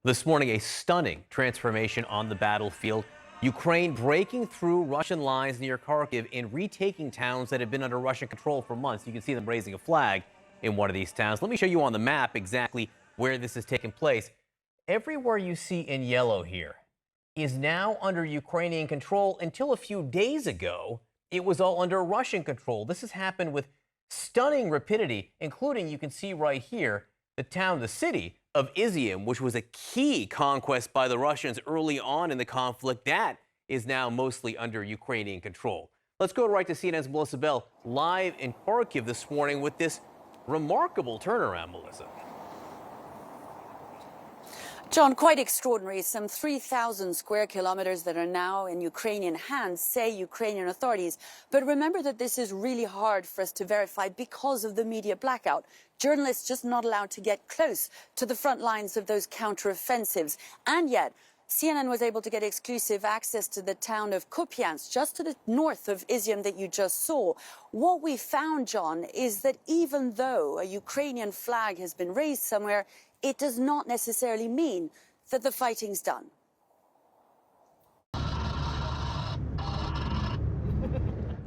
This morning, a stunning transformation on the battlefield. Ukraine breaking through Russian lines near Kharkiv and retaking towns that have been under Russian control for months. You can see them raising a flag in one of these towns. Let me show you on the map exactly where this has taken place. Everywhere you see in yellow here is now under Ukrainian control. Until a few days ago, it was all under Russian control. This has happened with stunning rapidity, including, you can see right here, the city of Izium, which was a key conquest by the Russians early on in the conflict. That is now mostly under Ukrainian control. Let's go right to CNN's Melissa Bell live in Kharkiv this morning with this remarkable turnaround, Melissa. John, quite extraordinary. Some 3,000 square kilometers that are now in Ukrainian hands, say Ukrainian authorities. But remember that this is really hard for us to verify because of the media blackout. Journalists just not allowed to get close to the front lines of those counteroffensives. And yet, CNN was able to get exclusive access to the town of Kupiansk, just to the north of Izium that you just saw. What we found, John, is that even though a Ukrainian flag has been raised somewhere, it does not necessarily mean that the fighting's done.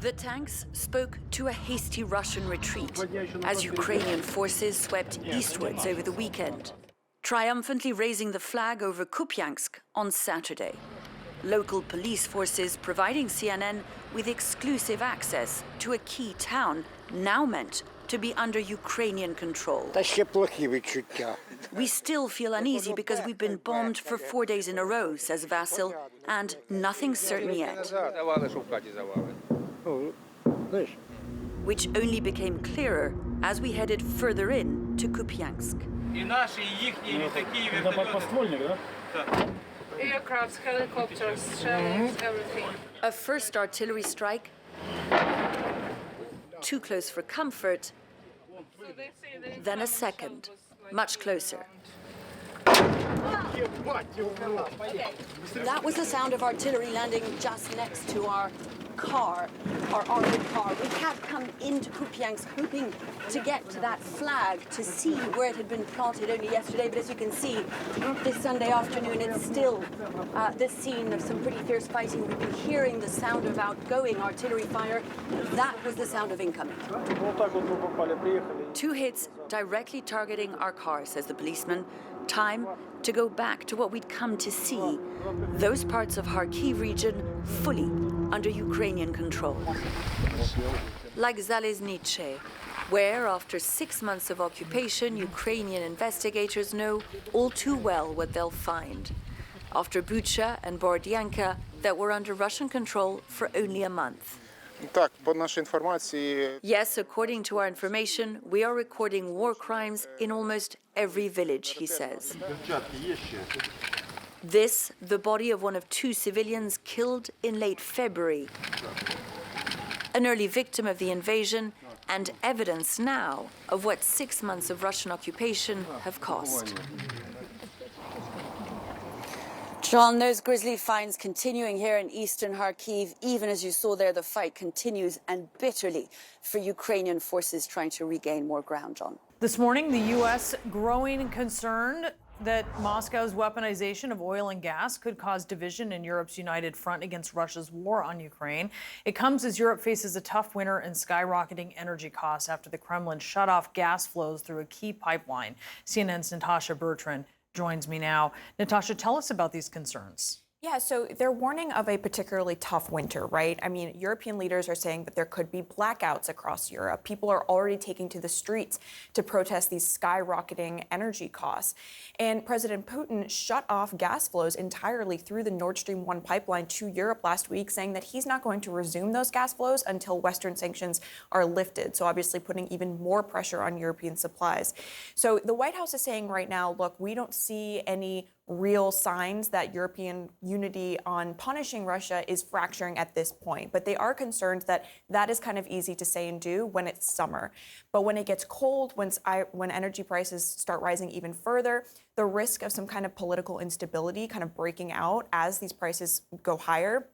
The tanks spoke to a hasty Russian retreat as Ukrainian forces swept eastwards over the weekend, triumphantly raising the flag over Kupiansk on Saturday. Local police forces providing CNN with exclusive access to a key town now meant to be under Ukrainian control. We still feel uneasy because we've been bombed for 4 days in a row, says Vasil, and nothing's certain yet. Which only became clearer as we headed further in to Kupiansk. Aircrafts, helicopters, shells, everything. A first artillery strike, too close for comfort, then a second, much closer. That was the sound of artillery landing just next to our car, our armored car. We had come into Kupiansk hoping to get to that flag to see where it had been planted only yesterday. But as you can see, this Sunday afternoon, it's still the scene of some pretty fierce fighting. We've been hearing the sound of outgoing artillery fire. That was the sound of incoming. 2 hits directly targeting our car, says the policeman. Time to go back to what we'd come to see, those parts of Kharkiv region fully under Ukrainian control. Like Zaleznice, where after 6 months of occupation, Ukrainian investigators know all too well what they'll find. After Bucha and Borodyanka that were under Russian control for only a month. Yes, according to our information, we are recording war crimes in almost every village, he says. This, the body of one of 2 civilians killed in late February. An early victim of the invasion and evidence now of what 6 months of Russian occupation have cost. John, those grisly finds continuing here in eastern Kharkiv. Even as you saw there, the fight continues and bitterly for Ukrainian forces trying to regain more ground, John. This morning, the U.S. growing concern that Moscow's weaponization of oil and gas could cause division in Europe's united front against Russia's war on Ukraine. It comes as Europe faces a tough winter and skyrocketing energy costs after the Kremlin shut off gas flows through a key pipeline. CNN's Natasha Bertrand joins me now. Natasha, tell us about these concerns. Yeah, so they're warning of a particularly tough winter, right? I mean, European leaders are saying that there could be blackouts across Europe. People are already taking to the streets to protest these skyrocketing energy costs. And President Putin shut off gas flows entirely through the Nord Stream 1 pipeline to Europe last week, saying that he's not going to resume those gas flows until Western sanctions are lifted. So obviously putting even more pressure on European supplies. So the White House is saying right now, look, we don't see any real signs that European unity on punishing Russia is fracturing at this point. But they are concerned that that is kind of easy to say and do when it's summer. But when it gets cold, when energy prices start rising even further, the risk of some kind of political instability kind of breaking out as these prices go higher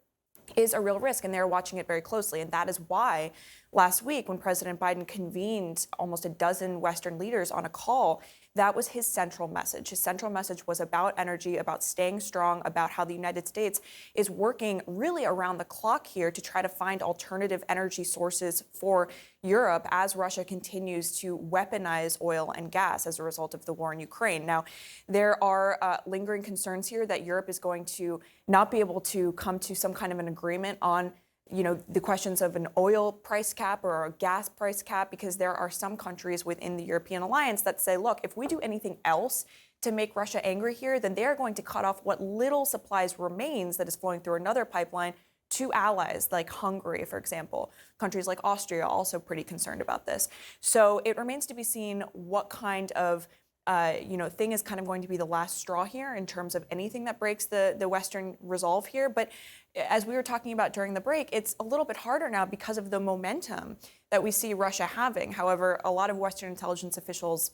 is a real risk, and they're watching it very closely. And that is why last week, when President Biden convened almost a dozen Western leaders on a call, That was his central message. His central message was about energy, about staying strong, about how the United States is working really around the clock here to try to find alternative energy sources for Europe as Russia continues to weaponize oil and gas as a result of the war in Ukraine. Now, there are lingering concerns here that Europe is going to not be able to come to some kind of an agreement on the questions of an oil price cap or a gas price cap, because there are some countries within the European alliance that say, look, if we do anything else to make Russia angry here, then they are going to cut off what little supplies remains that is flowing through another pipeline to allies like Hungary, for example. Countries like Austria also pretty concerned about this. So it remains to be seen what kind of thing is kind of going to be the last straw here in terms of anything that breaks the Western resolve here. But as we were talking about during the break, it's a little bit harder now because of the momentum that we see Russia having. However, a lot of Western intelligence officials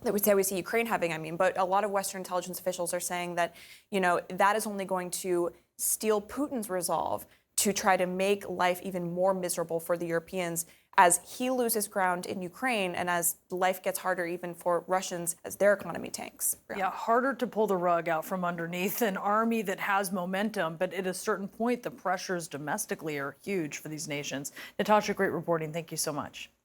that we see Ukraine having, but a lot of Western intelligence officials are saying that, that is only going to steal Putin's resolve to try to make life even more miserable for the Europeans as he loses ground in Ukraine and as life gets harder even for Russians as their economy tanks. Yeah, harder to pull the rug out from underneath an army that has momentum, but at a certain point, the pressures domestically are huge for these nations. Natasha, great reporting. Thank you so much.